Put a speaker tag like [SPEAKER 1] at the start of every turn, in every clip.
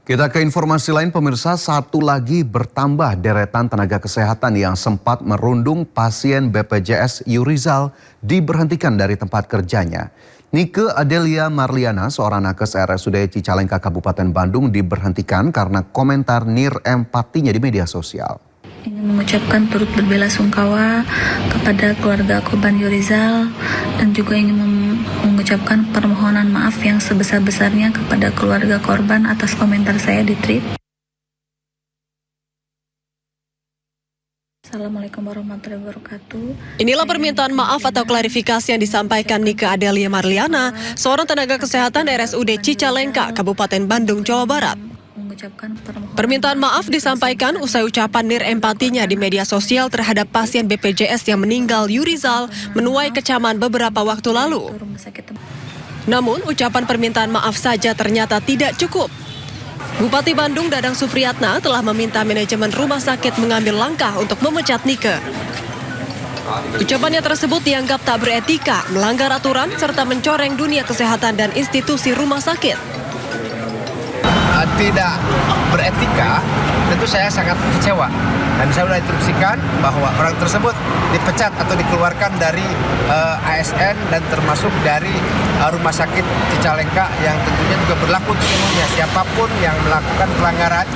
[SPEAKER 1] Kita ke informasi lain pemirsa, satu lagi bertambah deretan tenaga kesehatan yang sempat merundung pasien BPJS Yurizal diberhentikan dari tempat kerjanya. Nike Adelia Marliana, seorang nakes RSUD Cicalengka Kabupaten Bandung diberhentikan karena komentar nir empatinya di media sosial.
[SPEAKER 2] Ingin mengucapkan turut berbelasungkawa kepada keluarga korban Yurizal dan juga ingin mengucapkan permohonan maaf yang sebesar-besarnya kepada keluarga korban atas komentar saya di tweet. Assalamualaikum warahmatullahi wabarakatuh.
[SPEAKER 3] Inilah permintaan maaf atau klarifikasi yang disampaikan Nike Adelia Marliana, seorang tenaga kesehatan RSUD Cicalengka, Kabupaten Bandung, Jawa Barat. Permintaan maaf disampaikan usai ucapan nir empatinya di media sosial terhadap pasien BPJS yang meninggal Yurizal menuai kecaman beberapa waktu lalu. Namun, ucapan permintaan maaf saja ternyata tidak cukup. Bupati Bandung Dadang Supriyatna telah meminta manajemen rumah sakit mengambil langkah untuk memecat Nike. Ucapannya tersebut dianggap tak beretika, melanggar aturan, serta mencoreng dunia kesehatan dan institusi rumah sakit.
[SPEAKER 4] Tidak beretika, tentu saya sangat kecewa. Dan saya sudah instruksikan bahwa orang tersebut dipecat atau dikeluarkan dari ASN dan termasuk dari rumah sakit Cicalengka yang tentunya juga berlaku untuk semuanya. Siapapun yang melakukan pelanggaran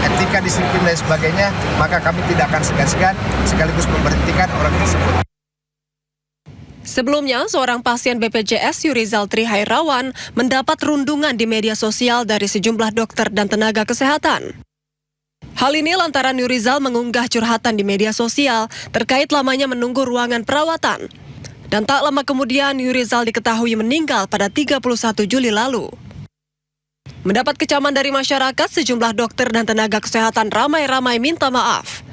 [SPEAKER 4] etika, disiplin dan sebagainya, maka kami tidak akan segan-segan sekaligus memberhentikan orang tersebut.
[SPEAKER 3] Sebelumnya, seorang pasien BPJS Yurizal Trihairawan mendapat rundungan di media sosial dari sejumlah dokter dan tenaga kesehatan. Hal ini lantaran Yurizal mengunggah curhatan di media sosial terkait lamanya menunggu ruangan perawatan. Dan tak lama kemudian Yurizal diketahui meninggal pada 31 Juli lalu. Mendapat kecaman dari masyarakat, sejumlah dokter dan tenaga kesehatan ramai-ramai minta maaf.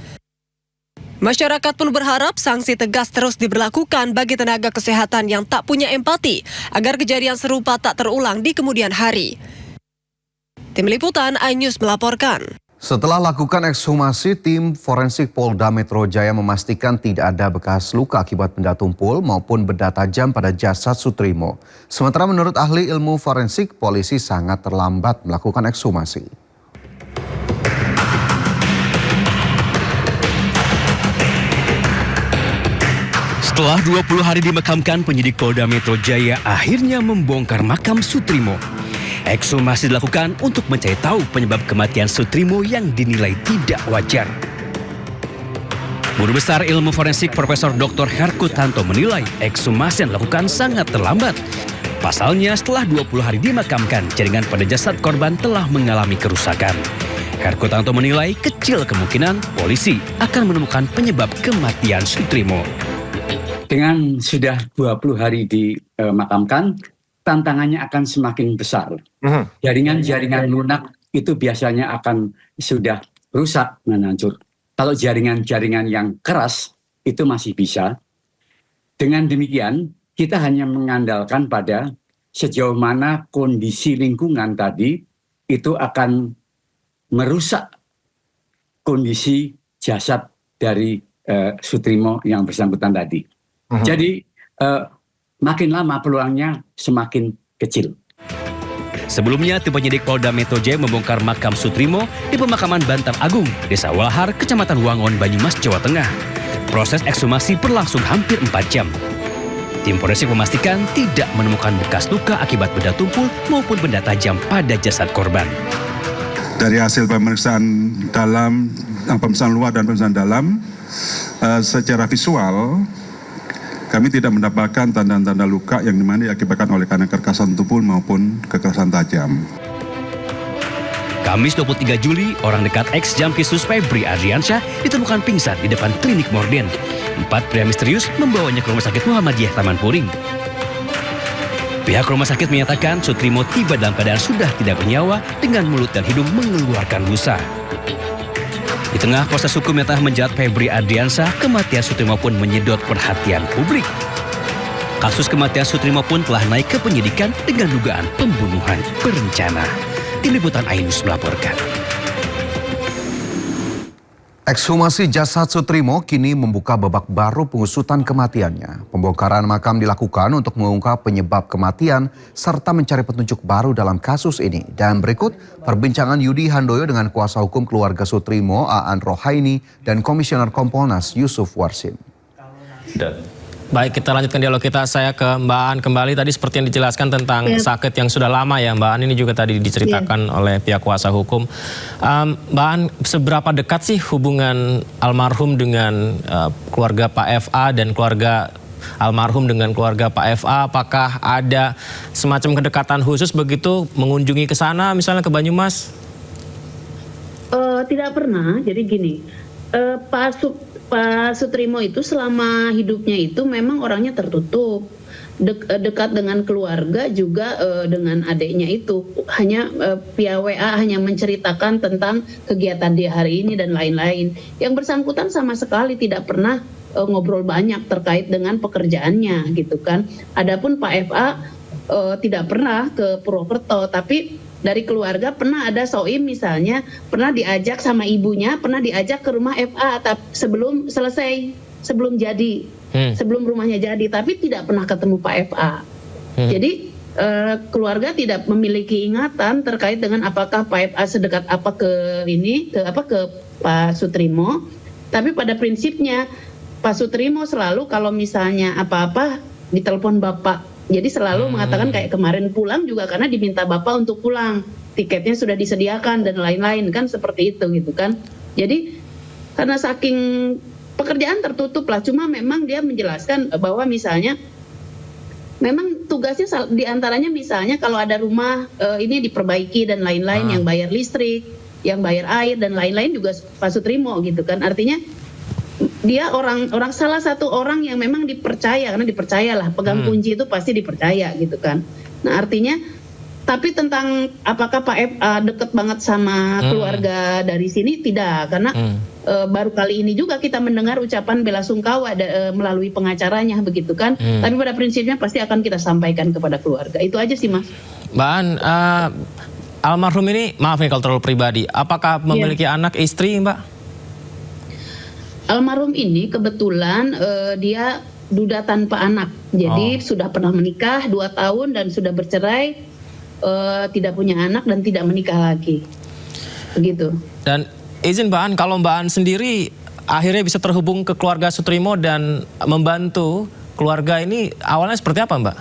[SPEAKER 3] Masyarakat pun berharap sanksi tegas terus diberlakukan bagi tenaga kesehatan yang tak punya empati agar kejadian serupa tak terulang di kemudian hari. Tim Liputan iNews melaporkan.
[SPEAKER 1] Setelah lakukan ekshumasi, tim forensik Polda Metro Jaya memastikan tidak ada bekas luka akibat benda tumpul maupun benda tajam pada jasad Sutrimo. Sementara menurut ahli ilmu forensik, polisi sangat terlambat melakukan ekshumasi.
[SPEAKER 5] Setelah 20 hari dimakamkan, penyidik Polda Metro Jaya akhirnya membongkar makam Sutrimo. Ekshumasi dilakukan untuk mencari tahu penyebab kematian Sutrimo yang dinilai tidak wajar. Guru Besar Ilmu Forensik Profesor Dr. Herkutanto menilai ekshumasi yang dilakukan sangat terlambat. Pasalnya setelah 20 hari dimakamkan, jaringan pada jasad korban telah mengalami kerusakan. Herkutanto menilai kecil kemungkinan polisi akan menemukan penyebab kematian Sutrimo.
[SPEAKER 6] Dengan sudah 20 hari dimakamkan, tantangannya akan semakin besar. Jaringan-jaringan lunak itu biasanya akan sudah rusak dan hancur. Kalau jaringan-jaringan yang keras itu masih bisa. Dengan demikian, kita hanya mengandalkan pada sejauh mana kondisi lingkungan tadi itu akan merusak kondisi jasad dari Sutrimo yang bersangkutan tadi. Jadi makin lama peluangnya semakin kecil.
[SPEAKER 5] Sebelumnya, tim penyidik Polda Metro Jaya membongkar makam Sutrimo di pemakaman Bantar Agung, Desa Walahar, Kecamatan Wangon, Banyumas, Jawa Tengah. Proses ekshumasi berlangsung hampir 4 jam. Tim forensik memastikan tidak menemukan bekas luka akibat benda tumpul maupun benda tajam pada jasad korban.
[SPEAKER 7] Dari hasil pemeriksaan dalam, pemeriksaan luar dan pemeriksaan dalam, secara visual kami tidak mendapatkan tanda-tanda luka yang dimana diakibatkan oleh karena kekerasan tumpul maupun kekerasan tajam.
[SPEAKER 5] Kamis 23 Juli, orang dekat ex-Jampisus Febri Adriansyah ditemukan pingsan di depan klinik Morden. 4 pria misterius membawanya ke Rumah Sakit Muhammadiyah Taman Puring. Pihak rumah sakit menyatakan Sutrimo tiba dalam keadaan sudah tidak bernyawa dengan mulut dan hidung mengeluarkan busa. Di tengah proses hukum yang telah menjerat Febri Adriansyah, kematian Sutrimo pun menyedot perhatian publik. Kasus kematian Sutrimo pun telah naik ke penyidikan dengan dugaan pembunuhan berencana. Tim Liputan iNews melaporkan.
[SPEAKER 1] Ekshumasi jasad Sutrimo kini membuka babak baru pengusutan kematiannya. Pembongkaran makam dilakukan untuk mengungkap penyebab kematian serta mencari petunjuk baru dalam kasus ini. Dan berikut perbincangan Yudi Handoyo dengan kuasa hukum keluarga Sutrimo, Aan Rohaini, dan Komisioner Kompolnas Yusuf Warsim.
[SPEAKER 8] Baik, kita lanjutkan dialog kita. Saya ke Mbak Aan kembali. Tadi seperti yang dijelaskan tentang sakit yang sudah lama ya Mbak Aan, ini juga tadi diceritakan oleh pihak kuasa hukum. Mbak Aan, seberapa dekat sih hubungan almarhum dengan keluarga Pak FA dan keluarga almarhum dengan keluarga Pak FA? Apakah ada semacam kedekatan khusus begitu mengunjungi ke sana misalnya ke Banyumas?
[SPEAKER 9] Tidak pernah. Jadi gini, Pak Sutrimo itu selama hidupnya itu memang orangnya tertutup, dekat dengan keluarga juga dengan adiknya itu. Hanya via WA hanya menceritakan tentang kegiatan dia hari ini dan lain-lain. Yang bersangkutan sama sekali tidak pernah ngobrol banyak terkait dengan pekerjaannya gitu kan. Adapun Pak FA tidak pernah ke Purwokerto, tapi dari keluarga pernah ada soim misalnya, pernah diajak sama ibunya, pernah diajak ke rumah FA sebelum selesai, sebelum jadi, sebelum rumahnya jadi, tapi tidak pernah ketemu Pak FA. Jadi keluarga tidak memiliki ingatan terkait dengan apakah Pak FA sedekat apa ke Pak Sutrimo. Tapi pada prinsipnya Pak Sutrimo selalu kalau misalnya apa-apa ditelepon Bapak. Jadi selalu mengatakan kayak kemarin pulang juga karena diminta Bapak untuk pulang. Tiketnya sudah disediakan dan lain-lain kan seperti itu gitu kan. Jadi karena saking pekerjaan tertutup lah. Cuma memang dia menjelaskan bahwa misalnya memang tugasnya diantaranya misalnya kalau ada rumah ini diperbaiki dan lain-lain, yang bayar listrik, yang bayar air dan lain-lain juga Pak Sutrimo gitu kan. Artinya dia orang salah satu orang yang memang dipercaya, karena dipercayalah pegang kunci itu pasti dipercaya gitu kan. Nah artinya, tapi tentang apakah Pak FA deket banget sama keluarga dari sini, tidak, karena baru kali ini juga kita mendengar ucapan bela sungkawa melalui pengacaranya begitu kan. Tapi pada prinsipnya pasti akan kita sampaikan kepada keluarga. Itu aja sih Mas.
[SPEAKER 8] Mbak Aan, almarhum ini, maaf nih kalau terlalu pribadi, apakah memiliki anak, istri Mbak?
[SPEAKER 9] Almarhum ini kebetulan dia duda tanpa anak, jadi sudah pernah menikah 2 tahun dan sudah bercerai, tidak punya anak dan tidak menikah lagi, begitu. Dan
[SPEAKER 8] izin Mbak Aan, kalau Mbak Aan sendiri akhirnya bisa terhubung ke keluarga Sutrimo dan membantu keluarga ini, awalnya seperti apa Mbak?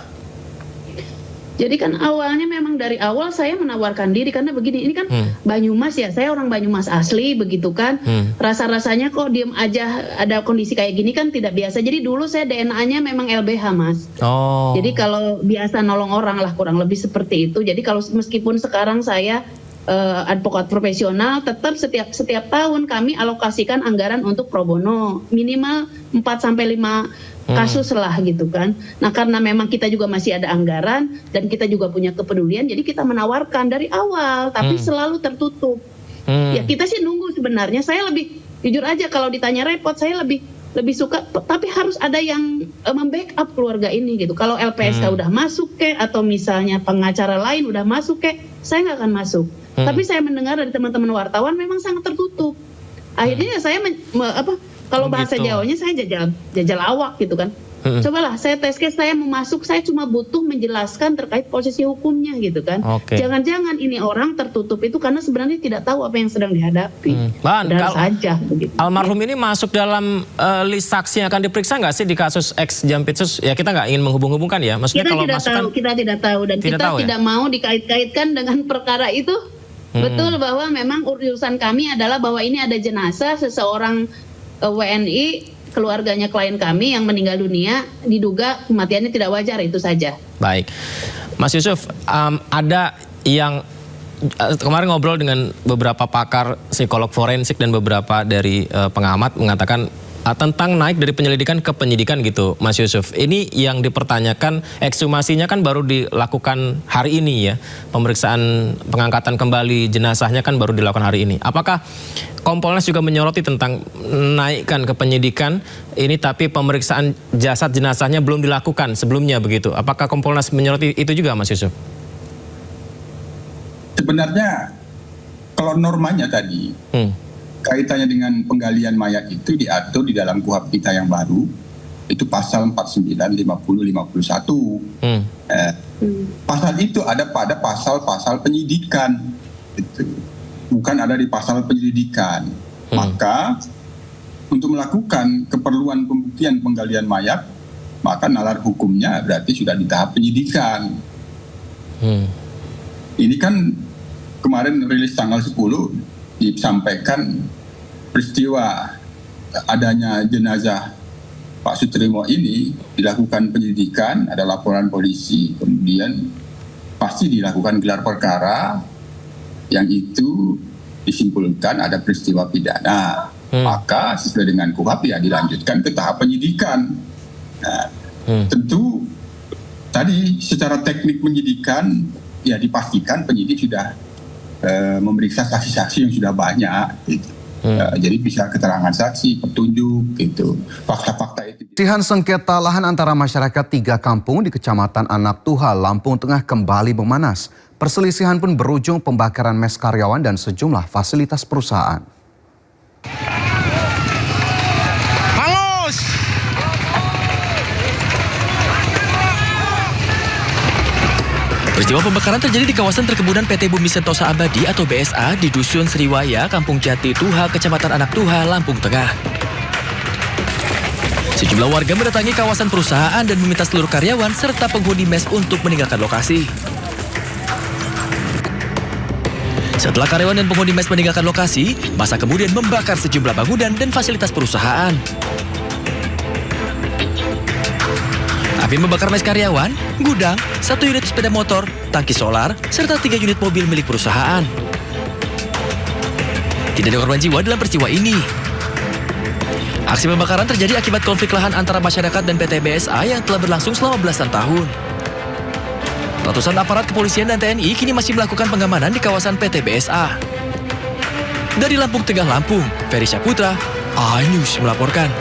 [SPEAKER 9] Jadi kan awalnya memang dari awal saya menawarkan diri karena begini, ini kan Banyumas ya, saya orang Banyumas asli begitu kan. Rasa-rasanya kok diem aja ada kondisi kayak gini kan tidak biasa. Jadi dulu saya DNA-nya memang LBH Mas. Jadi kalau biasa nolong orang lah kurang lebih seperti itu. Jadi kalau meskipun sekarang saya advokat profesional, tetap setiap tahun kami alokasikan anggaran untuk pro bono minimal 4-5 kasus lah gitu kan. Nah karena memang kita juga masih ada anggaran dan kita juga punya kepedulian, jadi kita menawarkan dari awal, tapi selalu tertutup. Ya kita sih nunggu sebenarnya. Saya lebih jujur aja kalau ditanya repot, saya lebih suka, tapi harus ada yang membackup keluarga ini gitu. Kalau LPSK udah masuk atau misalnya pengacara lain udah masuk saya nggak akan masuk. Tapi saya mendengar dari teman-teman wartawan memang sangat tertutup. Akhirnya saya kalau bahasa Jawanya saya jajal awak gitu kan. Cobalah saya tes case, saya mau masuk, saya cuma butuh menjelaskan terkait posisi hukumnya gitu kan. Jangan-jangan ini orang tertutup itu karena sebenarnya tidak tahu apa yang sedang dihadapi. Saja begitu. Almarhum ini masuk dalam list saksi yang akan diperiksa nggak sih di kasus ex Jampitsus? Ya kita nggak ingin menghubung-hubungkan ya. Maksudnya kita kalau tidak tahu, kita tidak tahu dan kita tidak mau dikait-kaitkan dengan perkara itu. Betul bahwa memang urusan kami adalah bahwa ini ada jenazah seseorang WNI, keluarganya klien kami yang meninggal dunia, diduga kematiannya tidak wajar, itu saja. Baik,
[SPEAKER 8] Mas Yusuf, ada yang kemarin ngobrol dengan beberapa pakar psikolog forensik dan beberapa dari pengamat mengatakan tentang naik dari penyelidikan ke penyidikan gitu, Mas Yusuf. Ini yang dipertanyakan, ekshumasinya kan baru dilakukan hari ini ya. Pemeriksaan pengangkatan kembali jenazahnya kan baru dilakukan hari ini. Apakah Kompolnas juga menyoroti tentang naikkan ke penyidikan ini tapi pemeriksaan jasad jenazahnya belum dilakukan sebelumnya begitu? Apakah Kompolnas menyoroti itu juga, Mas Yusuf?
[SPEAKER 10] Sebenarnya kalau normanya tadi kaitannya dengan penggalian mayat itu diatur di dalam KUHP kita yang baru, itu pasal 49, 50, 51. Pasal itu ada pada pasal-pasal penyidikan, gitu. Bukan ada di pasal penyelidikan. Maka untuk melakukan keperluan pembuktian penggalian mayat, maka nalar hukumnya berarti sudah di tahap penyidikan. Ini kan kemarin rilis tanggal 10 disampaikan peristiwa adanya jenazah Pak Sutrimo ini dilakukan penyidikan, ada laporan polisi, kemudian pasti dilakukan gelar perkara yang itu disimpulkan ada peristiwa pidana. Maka sesuai dengan KUHP ya dilanjutkan ke tahap penyidikan. Nah, tentu tadi secara teknik penyidikan ya dipastikan penyidik sudah memeriksa saksi-saksi yang sudah banyak gitu. Jadi bisa keterangan saksi, petunjuk gitu, fakta-fakta itu.
[SPEAKER 1] Perselisihan sengketa lahan antara masyarakat 3 kampung di Kecamatan Anak Tuha, Lampung Tengah kembali memanas. Perselisihan pun berujung pembakaran mes karyawan dan sejumlah fasilitas perusahaan.
[SPEAKER 11] Peristiwa pembakaran terjadi di kawasan perkebunan PT Bumi Sentosa Abadi atau BSA di Dusun Sriwaya, Kampung Jati Tuha, Kecamatan Anak Tuha, Lampung Tengah. Sejumlah warga mendatangi kawasan perusahaan dan meminta seluruh karyawan serta penghuni mes untuk meninggalkan lokasi. Setelah karyawan dan penghuni mes meninggalkan lokasi, massa kemudian membakar sejumlah bangunan dan fasilitas perusahaan. Api membakar mes karyawan, gudang, 1 unit sepeda motor, tangki solar, serta 3 unit mobil milik perusahaan. Tidak ada korban jiwa dalam peristiwa ini. Aksi pembakaran terjadi akibat konflik lahan antara masyarakat dan PT BSA yang telah berlangsung selama belasan tahun. Ratusan aparat kepolisian dan TNI kini masih melakukan pengamanan di kawasan PT BSA. Dari Lampung Tengah, Lampung, Ferry Syaputra, iNews melaporkan.